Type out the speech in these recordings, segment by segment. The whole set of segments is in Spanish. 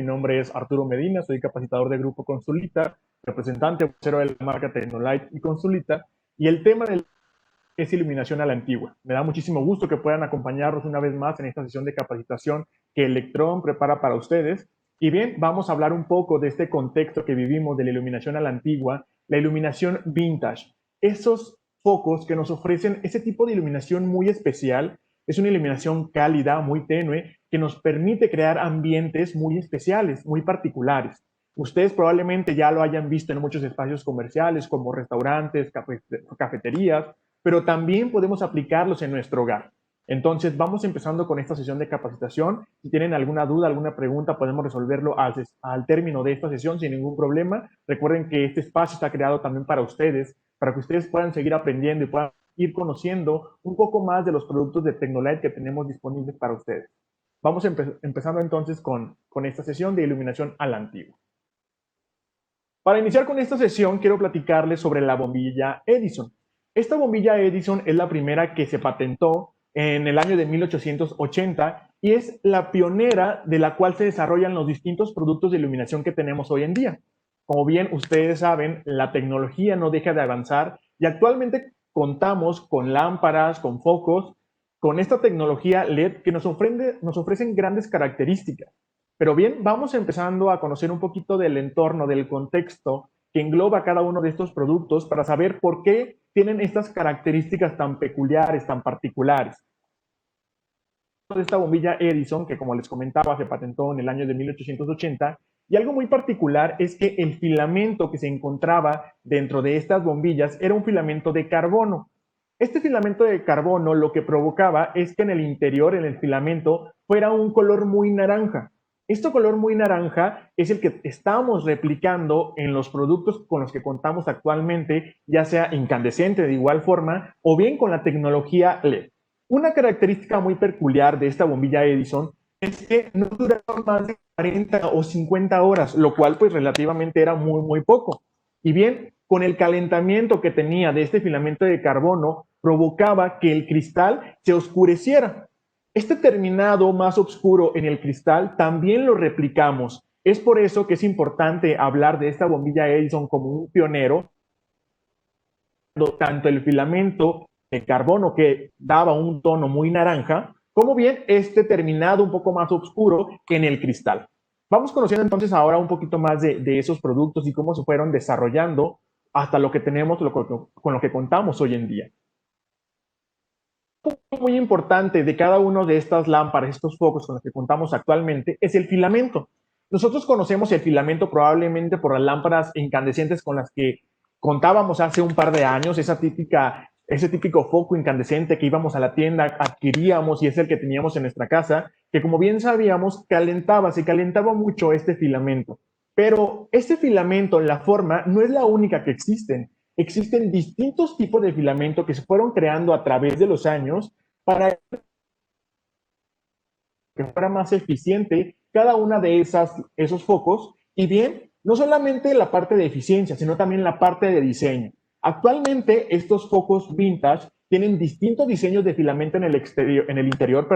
Mi nombre es Arturo Medina, soy capacitador de Grupo Consulita, representante vocero de la marca Tecnolight y Consulita, y el tema es iluminación a la antigua. Me da muchísimo gusto que puedan acompañarnos una vez más en esta sesión de capacitación que Electron prepara para ustedes. Y bien, vamos a hablar un poco de este contexto que vivimos de la iluminación a la antigua, la iluminación vintage. Esos focos que nos ofrecen ese tipo de iluminación muy especial, es una iluminación cálida, muy tenue, que nos permite crear ambientes muy especiales, muy particulares. Ustedes probablemente ya lo hayan visto en muchos espacios comerciales como restaurantes, cafeterías, pero también podemos aplicarlos en nuestro hogar. Entonces, vamos empezando con esta sesión de capacitación. Si tienen alguna duda, alguna pregunta, podemos resolverlo al término de esta sesión sin ningún problema. Recuerden que este espacio está creado también para que ustedes puedan seguir aprendiendo y puedan ir conociendo un poco más de los productos de Tecnolight que tenemos disponibles para ustedes. Vamos empezando entonces con esta sesión de iluminación a la antigua. Para iniciar con esta sesión, quiero platicarles sobre la bombilla Edison. Esta bombilla Edison es la primera que se patentó en el año de 1880 y es la pionera de la cual se desarrollan los distintos productos de iluminación que tenemos hoy en día. Como bien ustedes saben, la tecnología no deja de avanzar y actualmente contamos con lámparas, con focos, con esta tecnología LED que nos ofrecen grandes características. Pero bien, vamos empezando a conocer un poquito del entorno, del contexto que engloba cada uno de estos productos para saber por qué tienen estas características tan peculiares, tan particulares. Esta bombilla Edison, que como les comentaba, se patentó en el año de 1880, y algo muy particular es que el filamento que se encontraba dentro de estas bombillas era un filamento de carbono. Este filamento de carbono lo que provocaba es que en el interior, en el filamento, fuera un color muy naranja. Este color muy naranja es el que estamos replicando en los productos con los que contamos actualmente, ya sea incandescente de igual forma o bien con la tecnología LED. Una característica muy peculiar de esta bombilla Edison es que no duraba más de 40 o 50 horas, lo cual pues relativamente era muy poco. Y bien, con el calentamiento que tenía de este filamento de carbono, provocaba que el cristal se oscureciera. Este terminado más oscuro en el cristal también lo replicamos. Es por eso que es importante hablar de esta bombilla Edison como un pionero, tanto el filamento de carbono que daba un tono muy naranja, como bien este terminado un poco más oscuro en el cristal. Vamos conociendo entonces ahora un poquito más de esos productos y cómo se fueron desarrollando hasta lo que tenemos, con lo que contamos hoy en día. Un punto muy importante de cada uno de estas lámparas, estos focos con los que contamos actualmente, es el filamento. Nosotros conocemos el filamento probablemente por las lámparas incandescentes con las que contábamos hace un par de años, ese típico foco incandescente que íbamos a la tienda, adquiríamos y es el que teníamos en nuestra casa, que como bien sabíamos, se calentaba mucho este filamento. Pero este filamento, la forma, no es la única que existen. Existen distintos tipos de filamento que se fueron creando a través de los años para que fuera más eficiente cada una de esos focos. Y bien, no solamente la parte de eficiencia, sino también la parte de diseño. Actualmente, estos focos vintage tienen distintos diseños de filamento en el interior,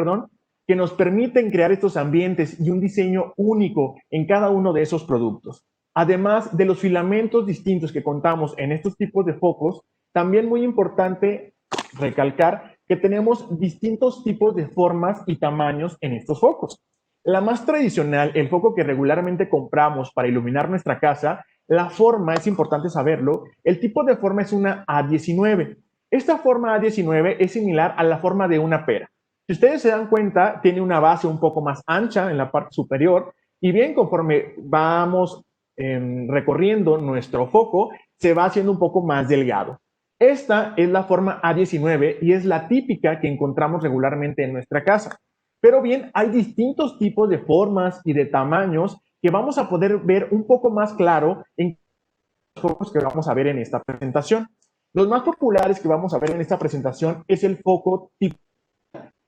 que nos permiten crear estos ambientes y un diseño único en cada uno de esos productos. Además de los filamentos distintos que contamos en estos tipos de focos, también muy importante recalcar que tenemos distintos tipos de formas y tamaños en estos focos. La más tradicional, el foco que regularmente compramos para iluminar nuestra casa, la forma, es importante saberlo, el tipo de forma es una A19. Esta forma A19 es similar a la forma de una pera. Si ustedes se dan cuenta, tiene una base un poco más ancha en la parte superior y bien conforme vamos recorriendo nuestro foco, se va haciendo un poco más delgado. Esta es la forma A19 y es la típica que encontramos regularmente en nuestra casa. Pero bien, hay distintos tipos de formas y de tamaños que vamos a poder ver un poco más claro en los focos que vamos a ver en esta presentación. Los más populares que vamos a ver en esta presentación es el foco tipo.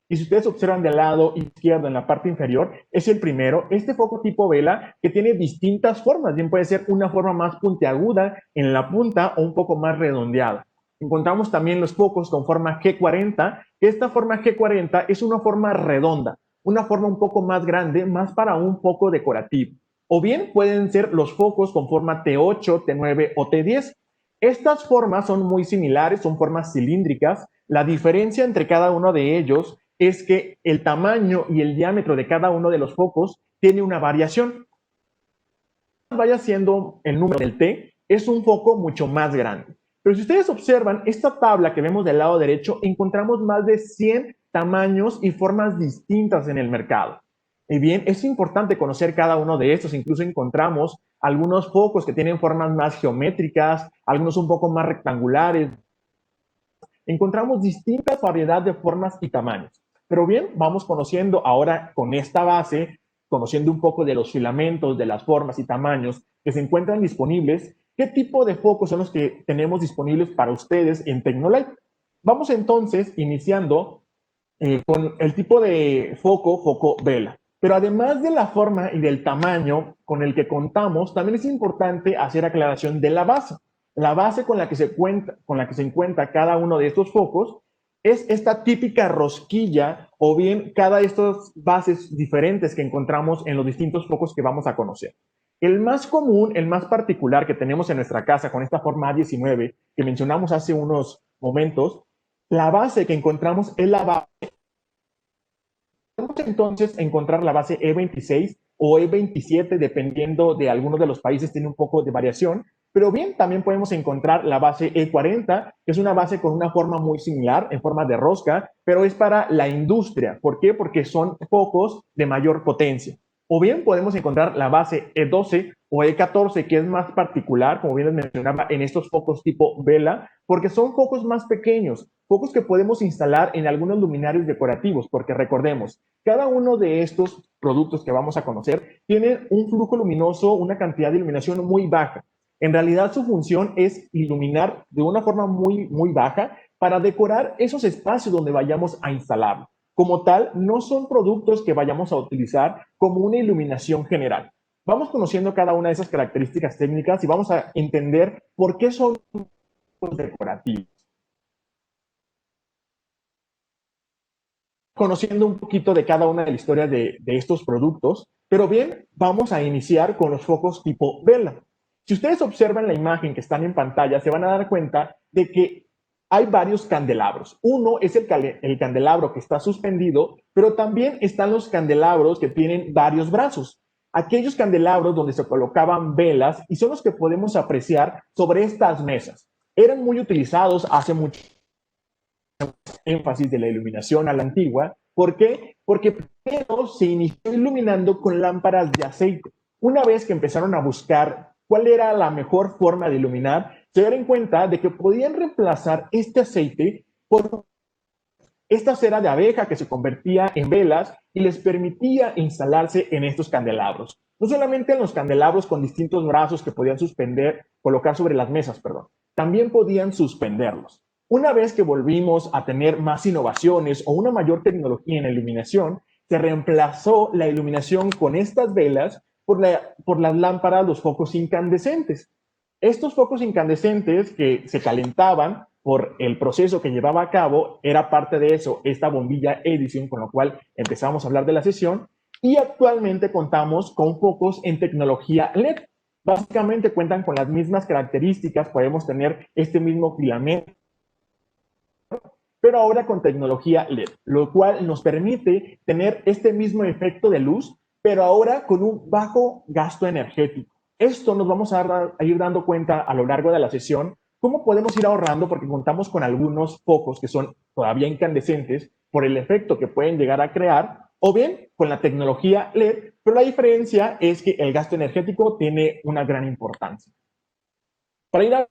Y si ustedes observan del lado izquierdo en la parte inferior, es el primero, este foco tipo vela que tiene distintas formas. Bien puede ser una forma más puntiaguda en la punta o un poco más redondeada. Encontramos también los focos con forma G40, que esta forma G40 es una forma redonda, una forma un poco más grande, más para un foco decorativo. o bien pueden ser los focos con forma T8, T9 o T10. Estas formas son muy similares, son formas cilíndricas. La diferencia entre cada uno de ellos es que el tamaño y el diámetro de cada uno de los focos tiene una variación. Vaya siendo el número del T, es un foco mucho más grande. Pero si ustedes observan esta tabla que vemos del lado derecho, encontramos más de 100 tamaños y formas distintas en el mercado. Y bien, es importante conocer cada uno de estos. Incluso encontramos algunos focos que tienen formas más geométricas, algunos un poco más rectangulares. Encontramos distintas variedades de formas y tamaños. Pero bien, vamos conociendo ahora con esta base, conociendo un poco de los filamentos, de las formas y tamaños que se encuentran disponibles, qué tipo de focos son los que tenemos disponibles para ustedes en Tecnolite. Vamos entonces iniciando con el tipo de foco vela. Pero además de la forma y del tamaño con el que contamos, también es importante hacer aclaración de la base. La base con la que se encuentra cada uno de estos focos es esta típica rosquilla o bien cada de estas bases diferentes que encontramos en los distintos focos que vamos a conocer. El más común, el más particular que tenemos en nuestra casa con esta forma A19 que mencionamos hace unos momentos, la base que encontramos es la base. Podemos entonces encontrar la base E26 o E27, dependiendo de algunos de los países, tiene un poco de variación. Pero bien, también podemos encontrar la base E40, que es una base con una forma muy similar, en forma de rosca, pero es para la industria. ¿Por qué? Porque son focos de mayor potencia. O bien podemos encontrar la base E12 o E14, que es más particular, como bien les mencionaba, en estos focos tipo vela, porque son focos más pequeños, focos que podemos instalar en algunos luminarios decorativos, porque recordemos, cada uno de estos productos que vamos a conocer tiene un flujo luminoso, una cantidad de iluminación muy baja. En realidad su función es iluminar de una forma muy baja para decorar esos espacios donde vayamos a instalarlo. Como tal, no son productos que vayamos a utilizar como una iluminación general. Vamos conociendo cada una de esas características técnicas y vamos a entender por qué son decorativos. Conociendo un poquito de cada una de las historias de estos productos, pero bien, vamos a iniciar con los focos tipo vela. Si ustedes observan la imagen que están en pantalla, se van a dar cuenta de que hay varios candelabros. Uno es el candelabro que está suspendido, pero también están los candelabros que tienen varios brazos. Aquellos candelabros donde se colocaban velas y son los que podemos apreciar sobre estas mesas. Eran muy utilizados hace mucho énfasis de la iluminación a la antigua. ¿Por qué? Porque primero se inició iluminando con lámparas de aceite. Una vez que empezaron a buscar cuál era la mejor forma de iluminar, se dieron cuenta de que podían reemplazar este aceite por esta cera de abeja que se convertía en velas y les permitía instalarse en estos candelabros. No solamente en los candelabros con distintos brazos que podían colocar sobre las mesas, perdón, también podían suspenderlos. Una vez que volvimos a tener más innovaciones o una mayor tecnología en la iluminación, se reemplazó la iluminación con estas velas por las lámparas, los focos incandescentes. Estos focos incandescentes que se calentaban por el proceso que llevaba a cabo, era parte de eso, esta bombilla Edison, con lo cual empezamos a hablar de la sesión, y actualmente contamos con focos en tecnología LED. Básicamente cuentan con las mismas características, podemos tener este mismo filamento, pero ahora con tecnología LED, lo cual nos permite tener este mismo efecto de luz, pero ahora con un bajo gasto energético. Esto nos vamos a ir dando cuenta a lo largo de la sesión, cómo podemos ir ahorrando porque contamos con algunos focos que son todavía incandescentes por el efecto que pueden llegar a crear, o bien con la tecnología LED, pero la diferencia es que el gasto energético tiene una gran importancia. Para ir a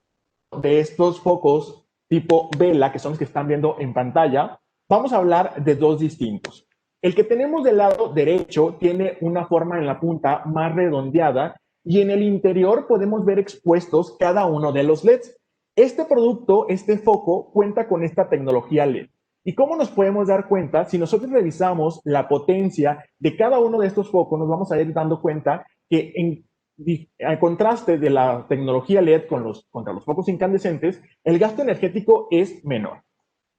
de estos focos tipo vela, que son los que están viendo en pantalla, vamos a hablar de dos distintos. El que tenemos del lado derecho tiene una forma en la punta más redondeada y en el interior podemos ver expuestos cada uno de los LEDs. Este producto, este foco, cuenta con esta tecnología LED. ¿Y cómo nos podemos dar cuenta? Si nosotros revisamos la potencia de cada uno de estos focos, nos vamos a ir dando cuenta que al contraste de la tecnología LED contra los focos incandescentes, el gasto energético es menor.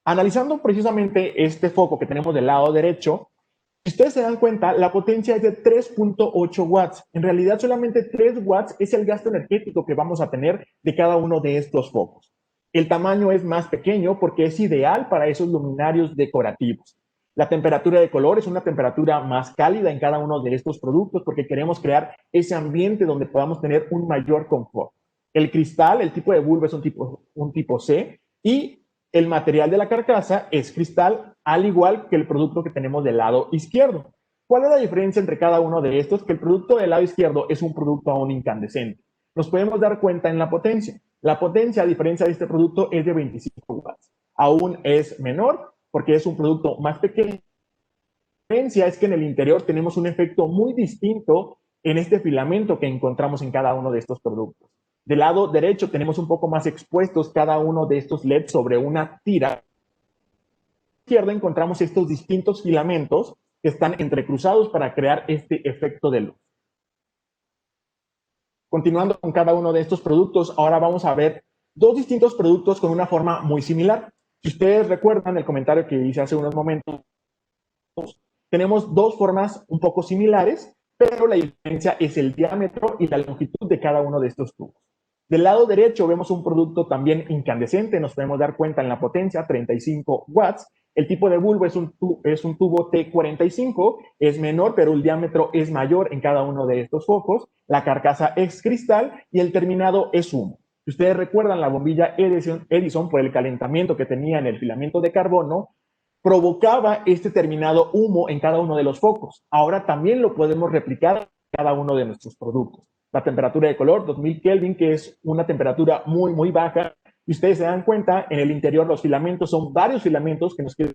Analizando precisamente este foco que tenemos del lado derecho, Si ustedes se dan cuenta, la potencia es de 3.8 watts. En realidad, solamente 3 watts es el gasto energético que vamos a tener de cada uno de estos focos. El tamaño es más pequeño porque es ideal para esos luminarios decorativos. La temperatura de color es una temperatura más cálida en cada uno de estos productos porque queremos crear ese ambiente donde podamos tener un mayor confort. El cristal, el tipo de bulbo es un tipo C y el material de la carcasa es cristal, al igual que el producto que tenemos del lado izquierdo. ¿Cuál es la diferencia entre cada uno de estos? Que el producto del lado izquierdo es un producto aún incandescente. Nos podemos dar cuenta en la potencia. La potencia, a diferencia de este producto, es de 25 watts. Aún es menor porque es un producto más pequeño. La diferencia es que en el interior tenemos un efecto muy distinto en este filamento que encontramos en cada uno de estos productos. Del lado derecho tenemos un poco más expuestos cada uno de estos LEDs sobre una tira. A la izquierda encontramos estos distintos filamentos que están entrecruzados para crear este efecto de luz. Continuando con cada uno de estos productos, ahora vamos a ver dos distintos productos con una forma muy similar. Si ustedes recuerdan el comentario que hice hace unos momentos, tenemos dos formas un poco similares, pero la diferencia es el diámetro y la longitud de cada uno de estos tubos. Del lado derecho vemos un producto también incandescente, nos podemos dar cuenta en la potencia, 35 watts. El tipo de bulbo es un tubo T45, es menor, pero el diámetro es mayor en cada uno de estos focos. La carcasa es cristal y el terminado es humo. Si ustedes recuerdan, la bombilla Edison, por el calentamiento que tenía en el filamento de carbono, provocaba este terminado humo en cada uno de los focos. Ahora también lo podemos replicar en cada uno de nuestros productos. La temperatura de color, 2000 Kelvin, que es una temperatura muy, muy baja. Y ustedes se dan cuenta, en el interior los filamentos son varios filamentos que nos quedan.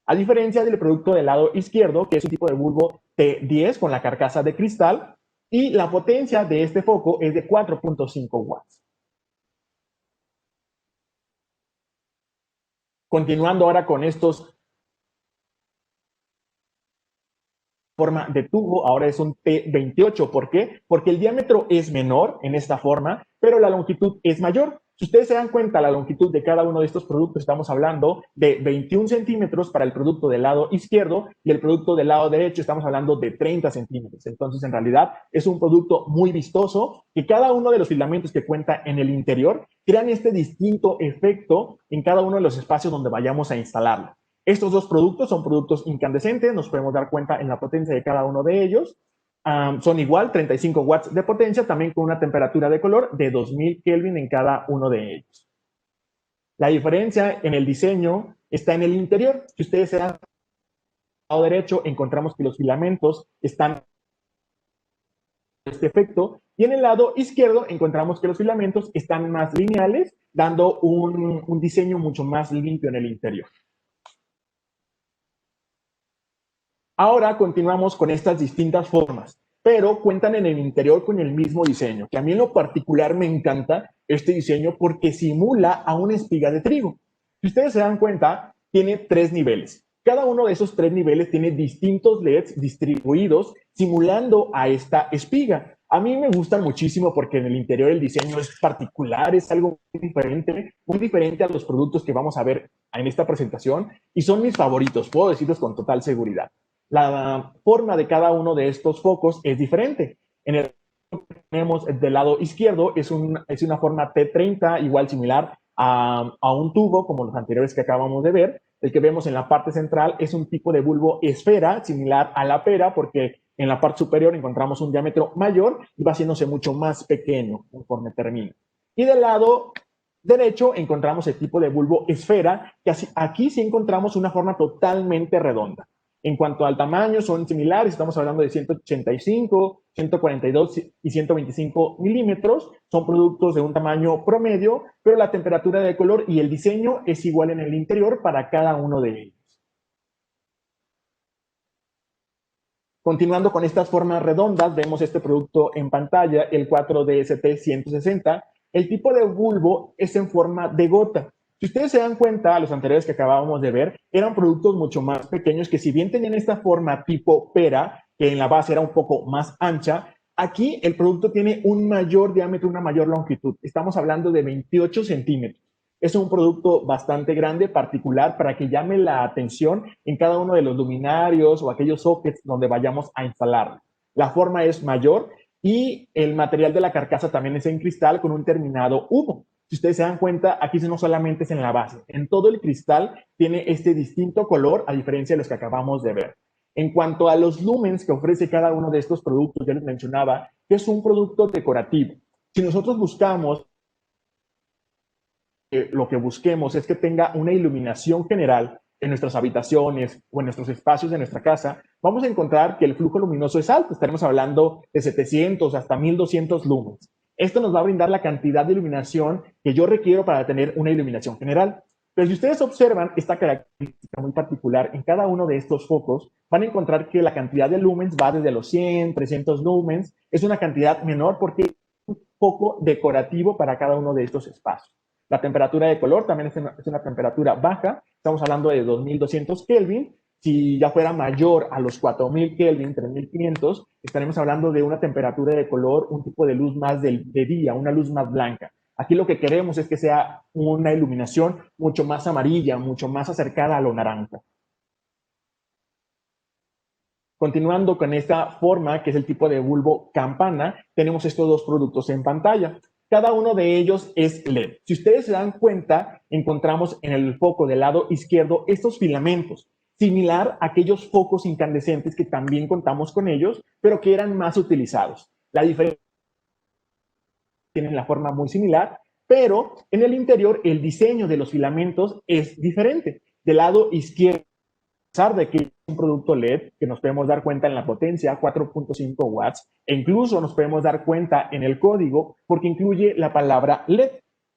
A diferencia del producto del lado izquierdo, que es un tipo de bulbo T10 con la carcasa de cristal, y la potencia de este foco es de 4.5 watts. Continuando ahora con estos forma de tubo, ahora es un T28. ¿Por qué? Porque el diámetro es menor en esta forma, pero la longitud es mayor. Si ustedes se dan cuenta, la longitud de cada uno de estos productos, estamos hablando de 21 centímetros para el producto del lado izquierdo y el producto del lado derecho estamos hablando de 30 centímetros. Entonces, en realidad, es un producto muy vistoso que cada uno de los filamentos que cuenta en el interior crean este distinto efecto en cada uno de los espacios donde vayamos a instalarlo. Estos dos productos son productos incandescentes, nos podemos dar cuenta en la potencia de cada uno de ellos. Son igual, 35 watts de potencia, también con una temperatura de color de 2000 Kelvin en cada uno de ellos. La diferencia en el diseño está en el interior. Si ustedes se dan al lado derecho, encontramos que los filamentos están este efecto, y en el lado izquierdo encontramos que los filamentos están más lineales, dando un diseño mucho más limpio en el interior. Ahora continuamos con estas distintas formas, pero cuentan en el interior con el mismo diseño, que a mí en lo particular me encanta este diseño porque simula a una espiga de trigo. Si ustedes se dan cuenta, tiene 3 niveles. Cada uno de esos 3 niveles tiene distintos LEDs distribuidos simulando a esta espiga. A mí me gusta muchísimo porque en el interior el diseño es particular, es algo muy diferente a los productos que vamos a ver en esta presentación y son mis favoritos, puedo decirlos con total seguridad. La forma de cada uno de estos focos es diferente. En el que tenemos del lado izquierdo es una forma T30, igual similar a un tubo, como los anteriores que acabamos de ver. El que vemos en la parte central es un tipo de bulbo esfera, similar a la pera, porque en la parte superior encontramos un diámetro mayor y va haciéndose mucho más pequeño conforme termina. Y del lado derecho encontramos el tipo de bulbo esfera, que aquí sí encontramos una forma totalmente redonda. En cuanto al tamaño, son similares, estamos hablando de 185, 142 y 125 milímetros. Son productos de un tamaño promedio, pero la temperatura de color y el diseño es igual en el interior para cada uno de ellos. Continuando con estas formas redondas, vemos este producto en pantalla, el 4DST-160. El tipo de bulbo es en forma de gota. Si ustedes se dan cuenta, los anteriores que acabábamos de ver eran productos mucho más pequeños que si bien tenían esta forma tipo pera, que en la base era un poco más ancha, aquí el producto tiene un mayor diámetro, una mayor longitud. Estamos hablando de 28 centímetros. Es un producto bastante grande, particular, para que llame la atención en cada uno de los luminarios o aquellos sockets donde vayamos a instalarlo. La forma es mayor y el material de la carcasa también es en cristal con un terminado humo. Si ustedes se dan cuenta, aquí no solamente es en la base, en todo el cristal tiene este distinto color, a diferencia de los que acabamos de ver. En cuanto a los lumens que ofrece cada uno de estos productos, ya les mencionaba que es un producto decorativo. Si nosotros buscamos, lo que busquemos es que tenga una iluminación general en nuestras habitaciones o en nuestros espacios de nuestra casa, vamos a encontrar que el flujo luminoso es alto. Estaremos hablando de 700 hasta 1200 lumens. Esto nos va a brindar la cantidad de iluminación que yo requiero para tener una iluminación general. Pero si ustedes observan esta característica muy particular en cada uno de estos focos, van a encontrar que la cantidad de lumens va desde los 100, 300 lumens. Es una cantidad menor porque es un foco decorativo para cada uno de estos espacios. La temperatura de color también es una temperatura baja. Estamos hablando de 2200 Kelvin. Si ya fuera mayor a los 4000 Kelvin, 3500, estaremos hablando de una temperatura de color, un tipo de luz más de día, una luz más blanca. Aquí lo que queremos es que sea una iluminación mucho más amarilla, mucho más acercada a lo naranja. Continuando con esta forma, que es el tipo de bulbo campana, tenemos estos dos productos en pantalla. Cada uno de ellos es LED. Si ustedes se dan cuenta, encontramos en el foco del lado izquierdo estos filamentos, similar a aquellos focos incandescentes que también contamos con ellos, pero que eran más utilizados. La diferencia tienen la forma muy similar, pero en el interior el diseño de los filamentos es diferente. Del lado izquierdo, a pesar de que es un producto LED, que nos podemos dar cuenta en la potencia, 4.5 watts, e incluso nos podemos dar cuenta en el código, porque incluye la palabra LED.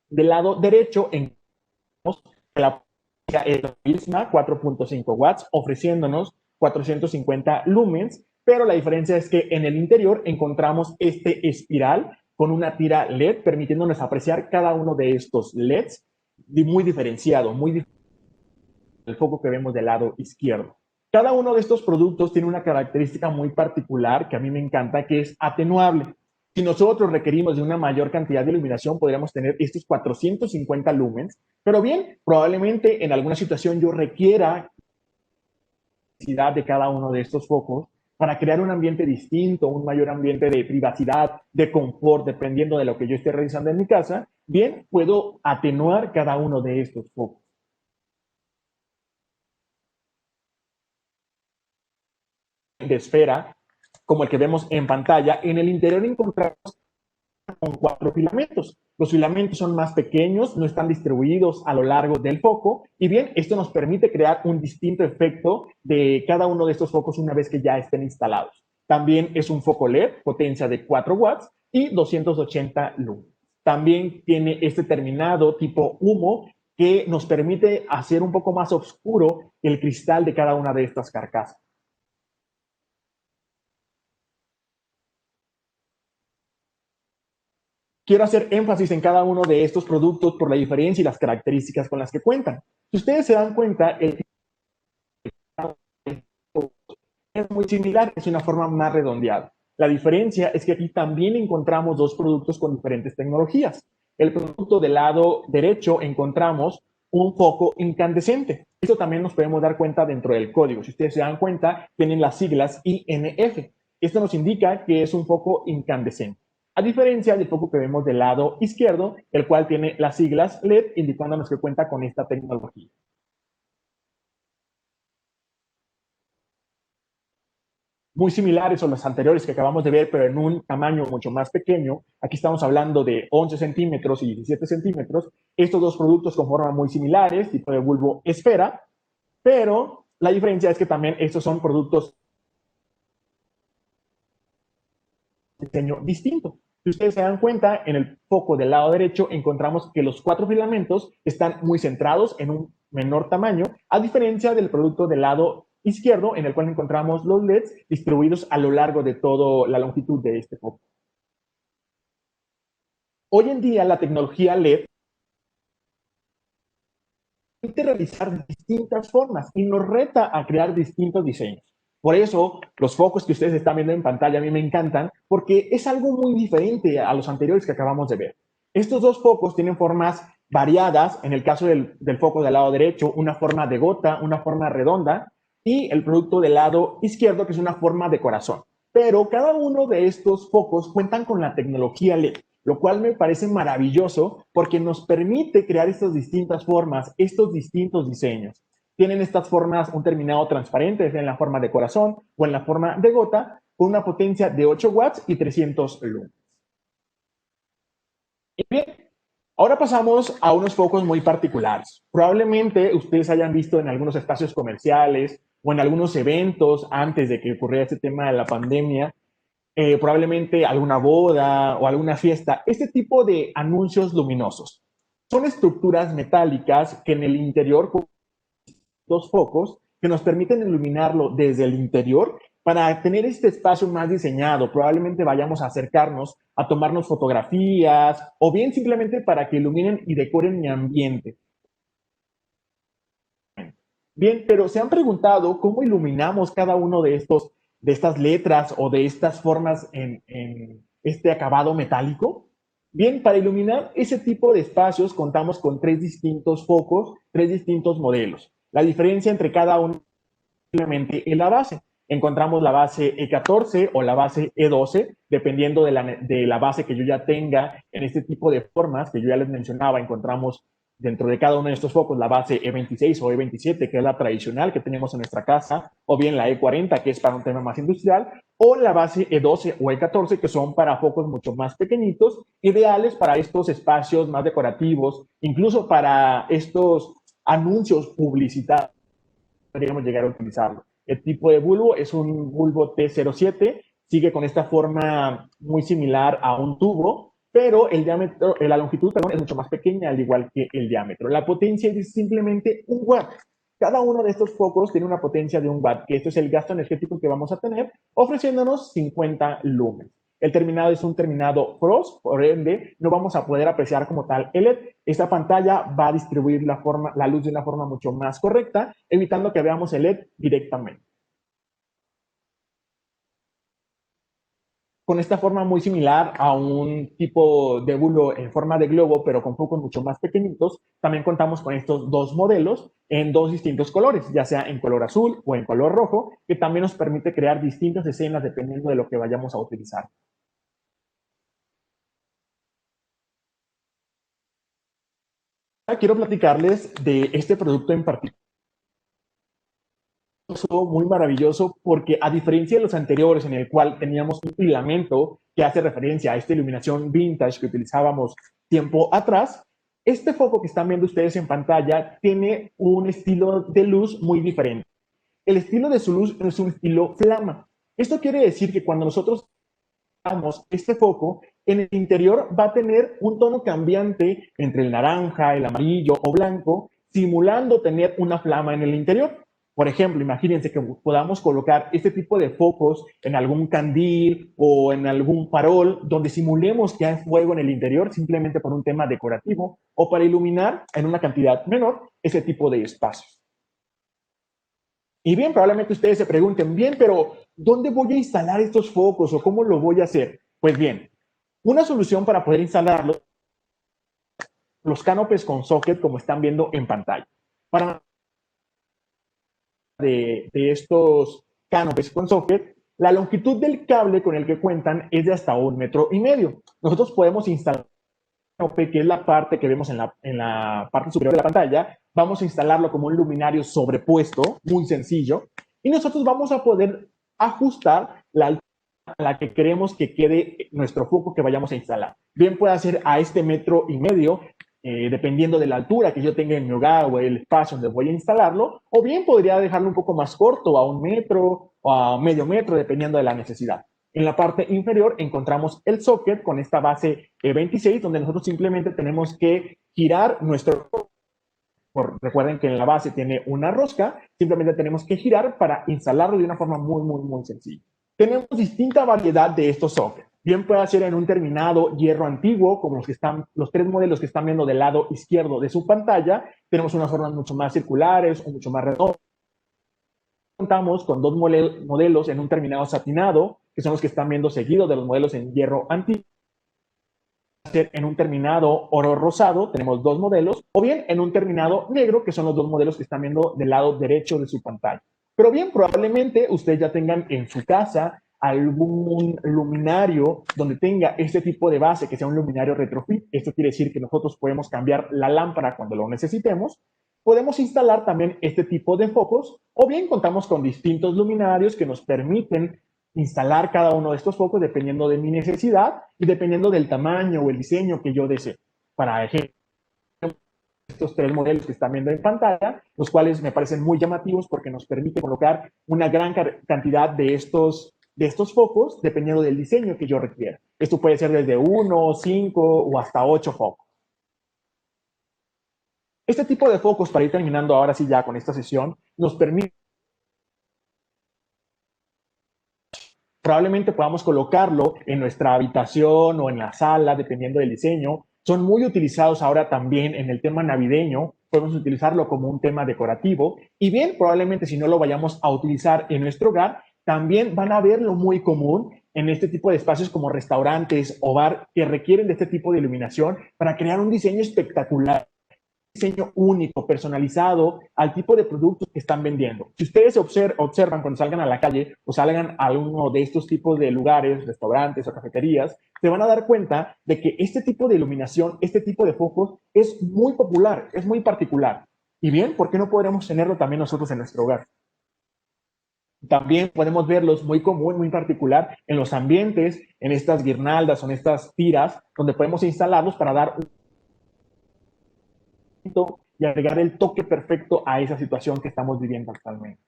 Del lado derecho, encontramos que la potencia es la misma, 4.5 watts, ofreciéndonos 450 lumens, pero la diferencia es que en el interior encontramos este espiral con una tira LED, permitiéndonos apreciar cada uno de estos LEDs muy diferenciado, muy diferente del foco que vemos del lado izquierdo. Cada uno de estos productos tiene una característica muy particular que a mí me encanta, que es atenuable. Si nosotros requerimos de una mayor cantidad de iluminación, podríamos tener estos 450 lumens, pero bien, probablemente en alguna situación yo requiera necesidad de cada uno de estos focos para crear un ambiente distinto, un mayor ambiente de privacidad, de confort, dependiendo de lo que yo esté realizando en mi casa, bien, puedo atenuar cada uno de estos focos. De esfera, como el que vemos en pantalla, en el interior encontramos con 4 filamentos. Los filamentos son más pequeños, no están distribuidos a lo largo del foco y bien, esto nos permite crear un distinto efecto de cada uno de estos focos una vez que ya estén instalados. También es un foco LED, potencia de 4 watts y 280 lumens. También tiene este terminado tipo humo que nos permite hacer un poco más oscuro el cristal de cada una de estas carcasas. Quiero hacer énfasis en cada uno de estos productos por la diferencia y las características con las que cuentan. Si ustedes se dan cuenta, el es muy similar, es una forma más redondeada. La diferencia es que aquí también encontramos dos productos con diferentes tecnologías. El producto del lado derecho encontramos un foco incandescente. Esto también nos podemos dar cuenta dentro del código. Si ustedes se dan cuenta, tienen las siglas INF. Esto nos indica que es un foco incandescente. A diferencia del foco que vemos del lado izquierdo, el cual tiene las siglas LED, indicándonos que cuenta con esta tecnología. Muy similares a los anteriores que acabamos de ver, pero en un tamaño mucho más pequeño. Aquí estamos hablando de 11 centímetros y 17 centímetros. Estos dos productos conforman muy similares, tipo de bulbo esfera, pero la diferencia es que también estos son productos de diseño distinto. Si ustedes se dan cuenta, en el foco del lado derecho encontramos que los 4 filamentos están muy centrados en un menor tamaño, a diferencia del producto del lado izquierdo, en el cual encontramos los LEDs distribuidos a lo largo de toda la longitud de este foco. Hoy en día la tecnología LED permite realizar distintas formas y nos reta a crear distintos diseños. Por eso, los focos que ustedes están viendo en pantalla a mí me encantan porque es algo muy diferente a los anteriores que acabamos de ver. Estos dos focos tienen formas variadas, en el caso del foco del lado derecho, una forma de gota, una forma redonda, y el producto del lado izquierdo, que es una forma de corazón. Pero cada uno de estos focos cuentan con la tecnología LED, lo cual me parece maravilloso porque nos permite crear estas distintas formas, estos distintos diseños. Tienen estas formas un terminado transparente en la forma de corazón o en la forma de gota, con una potencia de 8 watts y 300 lumens. Y bien, ahora pasamos a unos focos muy particulares. Probablemente ustedes hayan visto en algunos espacios comerciales o en algunos eventos antes de que ocurriera este tema de la pandemia, probablemente alguna boda o alguna fiesta, este tipo de anuncios luminosos. Son estructuras metálicas que en el interior dos focos que nos permiten iluminarlo desde el interior para tener este espacio más diseñado. Probablemente vayamos a acercarnos a tomarnos fotografías o bien simplemente para que iluminen y decoren mi ambiente. Bien, pero ¿se han preguntado cómo iluminamos cada uno de estas letras o de estas formas en este acabado metálico? Bien, para iluminar ese tipo de espacios contamos con tres distintos focos, tres distintos modelos. La diferencia entre cada uno simplemente en la base. Encontramos la base E14 o la base E12, dependiendo de la base que yo ya tenga en este tipo de formas que yo ya les mencionaba. Encontramos dentro de cada uno de estos focos la base E26 o E27, que es la tradicional que tenemos en nuestra casa, o bien la E40, que es para un tema más industrial, o la base E12 o E14, que son para focos mucho más pequeñitos, ideales para estos espacios más decorativos, incluso para estos anuncios publicitarios podríamos llegar a utilizarlo. El tipo de bulbo es un bulbo T07, sigue con esta forma muy similar a un tubo, pero el diámetro, la longitud, perdón, es mucho más pequeña, al igual que el diámetro. La potencia es simplemente un watt. Cada uno de estos focos tiene una potencia de un watt, que esto es el gasto energético que vamos a tener, ofreciéndonos 50 lumens. El terminado es un terminado frost, por ende no vamos a poder apreciar como tal el LED. Esta pantalla va a distribuir la luz de una forma mucho más correcta, evitando que veamos el LED directamente. Con esta forma muy similar a un tipo de bulo en forma de globo, pero con focos mucho más pequeñitos, también contamos con estos dos modelos en dos distintos colores, ya sea en color azul o en color rojo, que también nos permite crear distintas escenas dependiendo de lo que vayamos a utilizar. Quiero platicarles de este producto en particular muy maravilloso porque a diferencia de los anteriores en el cual teníamos un filamento que hace referencia a esta iluminación vintage que utilizábamos tiempo atrás, este foco que están viendo ustedes en pantalla tiene un estilo de luz muy diferente. El estilo de su luz es un estilo flama. Esto quiere decir que cuando nosotros este foco, en el interior va a tener un tono cambiante entre el naranja, el amarillo o blanco, simulando tener una flama en el interior. Por ejemplo, imagínense que podamos colocar este tipo de focos en algún candil o en algún farol donde simulemos que hay fuego en el interior simplemente por un tema decorativo o para iluminar en una cantidad menor ese tipo de espacios. Y bien, probablemente ustedes se pregunten, bien, pero ¿dónde voy a instalar estos focos o cómo lo voy a hacer? Pues bien, una solución para poder instalarlo, los canopes con socket, como están viendo en pantalla. Para de estos canopes con socket, la longitud del cable con el que cuentan es de hasta 1,5 metros. Nosotros podemos instalar canope, que es la parte que vemos en la parte superior de la pantalla, vamos a instalarlo como un luminario sobrepuesto, muy sencillo, y nosotros vamos a poder ajustar la altura a la que queremos que quede nuestro foco que vayamos a instalar. Bien puede ser a este 1,5 metros, dependiendo de la altura que yo tenga en mi hogar o el espacio donde voy a instalarlo, o bien podría dejarlo un poco más corto, a 1 metro o a medio metro, dependiendo de la necesidad. En la parte inferior encontramos el socket con esta base 26, donde nosotros simplemente tenemos que girar nuestro... Recuerden que en la base tiene una rosca, simplemente tenemos que girar para instalarlo de una forma muy sencilla. Tenemos distinta variedad de estos sockets. Bien puede ser en un terminado hierro antiguo, como los tres modelos que están viendo del lado izquierdo de su pantalla. Tenemos unas formas mucho más circulares o mucho más redondas. Contamos con dos modelos en un terminado satinado, que son los que están viendo seguidos de los modelos en hierro antiguo. ser en un terminado oro rosado, tenemos dos modelos, o bien en un terminado negro, que son los dos modelos que están viendo del lado derecho de su pantalla. Pero bien, probablemente ustedes ya tengan en su casa algún luminario donde tenga este tipo de base, que sea un luminario retrofit. Esto quiere decir que nosotros podemos cambiar la lámpara cuando lo necesitemos. Podemos instalar también este tipo de focos, o bien contamos con distintos luminarios que nos permiten instalar cada uno de estos focos dependiendo de mi necesidad y dependiendo del tamaño o el diseño que yo desee. Para ejemplo, estos tres modelos que están viendo en pantalla, los cuales me parecen muy llamativos porque nos permite colocar una gran cantidad de estos focos dependiendo del diseño que yo requiera. Esto puede ser desde 1, 5 o hasta 8 focos. Este tipo de focos, para ir terminando ahora sí ya con esta sesión, nos permite probablemente podamos colocarlo en nuestra habitación o en la sala, dependiendo del diseño. Son muy utilizados ahora también en el tema navideño. Podemos utilizarlo como un tema decorativo. Y bien, probablemente si no lo vayamos a utilizar en nuestro hogar, también van a verlo muy común en este tipo de espacios como restaurantes o bar que requieren de este tipo de iluminación para crear un diseño espectacular, diseño único, personalizado al tipo de productos que están vendiendo. Si ustedes observan cuando salgan a la calle o salgan a uno de estos tipos de lugares, restaurantes o cafeterías, se van a dar cuenta de que este tipo de iluminación, este tipo de focos es muy popular, es muy particular. Y bien, ¿por qué no podremos tenerlo también nosotros en nuestro hogar? También podemos verlos muy común, muy particular en los ambientes, en estas guirnaldas o en estas tiras, donde podemos instalarlos para dar y agregar el toque perfecto a esa situación que estamos viviendo actualmente.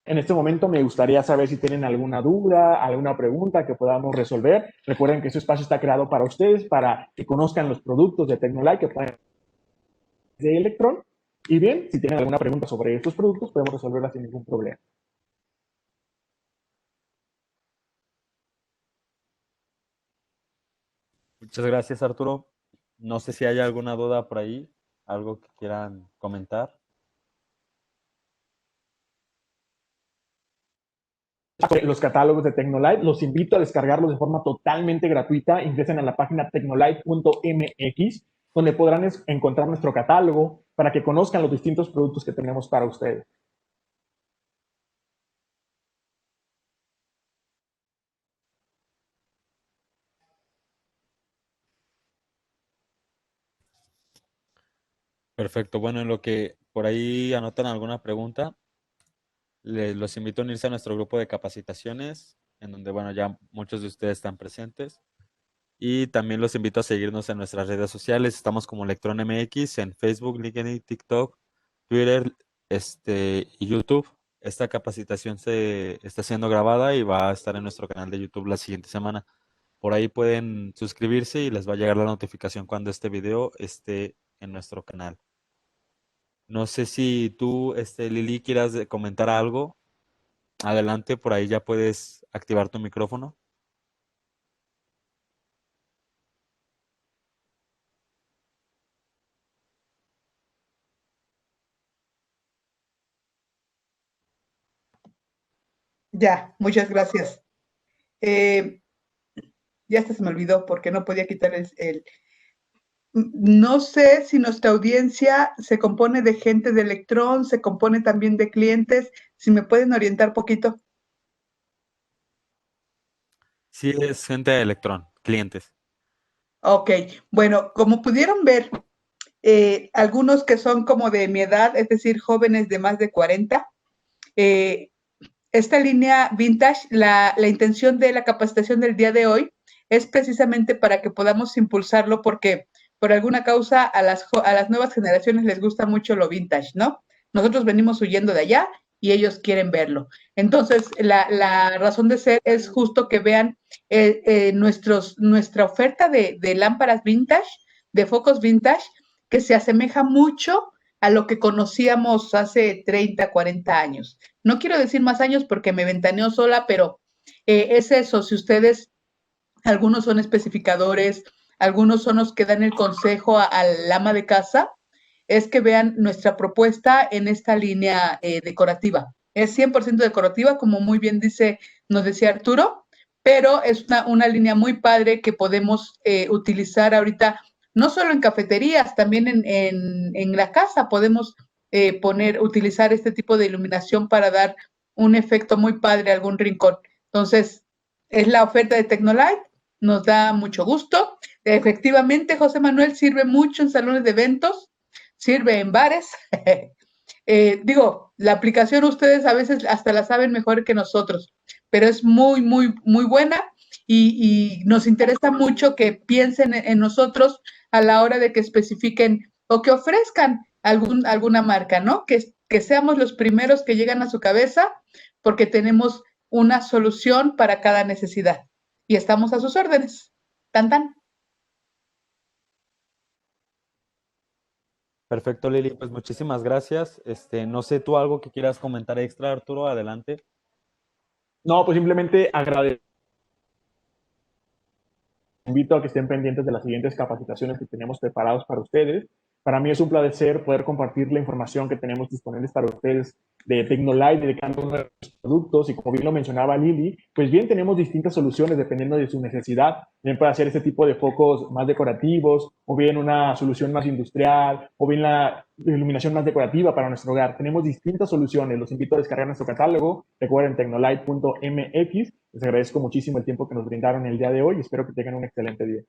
En este momento me gustaría saber si tienen alguna duda, alguna pregunta que podamos resolver. Recuerden que este espacio está creado para ustedes, para que conozcan los productos de Tecnolight que pueden de Electron. Y bien, si tienen alguna pregunta sobre estos productos, podemos resolverla sin ningún problema. Muchas gracias, Arturo. No sé si hay alguna duda por ahí, algo que quieran comentar. Los catálogos de Tecnolight, los invito a descargarlos de forma totalmente gratuita. Ingresen a la página tecnolight.mx, donde podrán encontrar nuestro catálogo para que conozcan los distintos productos que tenemos para ustedes. Perfecto. Bueno, en lo que por ahí anotan alguna pregunta, los invito a unirse a nuestro grupo de capacitaciones, en donde, bueno, ya muchos de ustedes están presentes. Y también los invito a seguirnos en nuestras redes sociales. Estamos como Electron MX en Facebook, LinkedIn, TikTok, Twitter, y YouTube. Esta capacitación se está siendo grabada y va a estar en nuestro canal de YouTube la siguiente semana. Por ahí pueden suscribirse y les va a llegar la notificación cuando este video esté en nuestro canal. No sé si tú, Lili, quieras comentar algo. Adelante, por ahí ya puedes activar tu micrófono. Ya, muchas gracias. Ya hasta se me olvidó porque no podía quitar No sé si nuestra audiencia se compone de gente de Electrón, se compone también de clientes. Si me pueden orientar poquito. Sí, es gente de Electron, clientes. Ok, bueno, como pudieron ver, algunos que son como de mi edad, es decir, jóvenes de más de 40, eh, esta línea vintage, la intención de la capacitación del día de hoy es precisamente para que podamos impulsarlo porque por alguna causa a las nuevas generaciones les gusta mucho lo vintage, ¿no? Nosotros venimos huyendo de allá y ellos quieren verlo. Entonces, la razón de ser es justo que vean nuestra oferta de lámparas vintage, de focos vintage, que se asemeja mucho a lo que conocíamos hace 30, 40 años. No quiero decir más años porque me ventaneo sola, pero es eso, si ustedes, algunos son especificadores, algunos son los que dan el consejo al ama de casa, es que vean nuestra propuesta en esta línea decorativa. Es 100% decorativa, como muy bien nos decía Arturo, pero es una línea muy padre que podemos utilizar ahorita, no solo en cafeterías, también en la casa podemos utilizar este tipo de iluminación para dar un efecto muy padre a algún rincón. Entonces, es la oferta de Tecnolight, nos da mucho gusto. Efectivamente, José Manuel sirve mucho en salones de eventos, sirve en bares. Digo, la aplicación ustedes a veces hasta la saben mejor que nosotros, pero es muy, muy, muy buena y nos interesa mucho que piensen en nosotros a la hora de que especifiquen o que ofrezcan alguna marca, ¿no? Que seamos los primeros que llegan a su cabeza porque tenemos una solución para cada necesidad y estamos a sus órdenes. Tan, tan. Perfecto, Lili. Pues muchísimas gracias. No sé tú algo que quieras comentar extra, Arturo, adelante. No, pues simplemente agradecer. Invito a que estén pendientes de las siguientes capacitaciones que tenemos preparados para ustedes. Para mí es un placer poder compartir la información que tenemos disponibles para ustedes de Tecnolight y de cada uno de los productos. Y como bien lo mencionaba Lili, pues bien tenemos distintas soluciones dependiendo de su necesidad. Bien puede hacer este tipo de focos más decorativos, o bien una solución más industrial, o bien la iluminación más decorativa para nuestro hogar. Tenemos distintas soluciones. Los invito a descargar nuestro catálogo. Recuerden tecnolight.mx. Les agradezco muchísimo el tiempo que nos brindaron el día de hoy y espero que tengan un excelente día.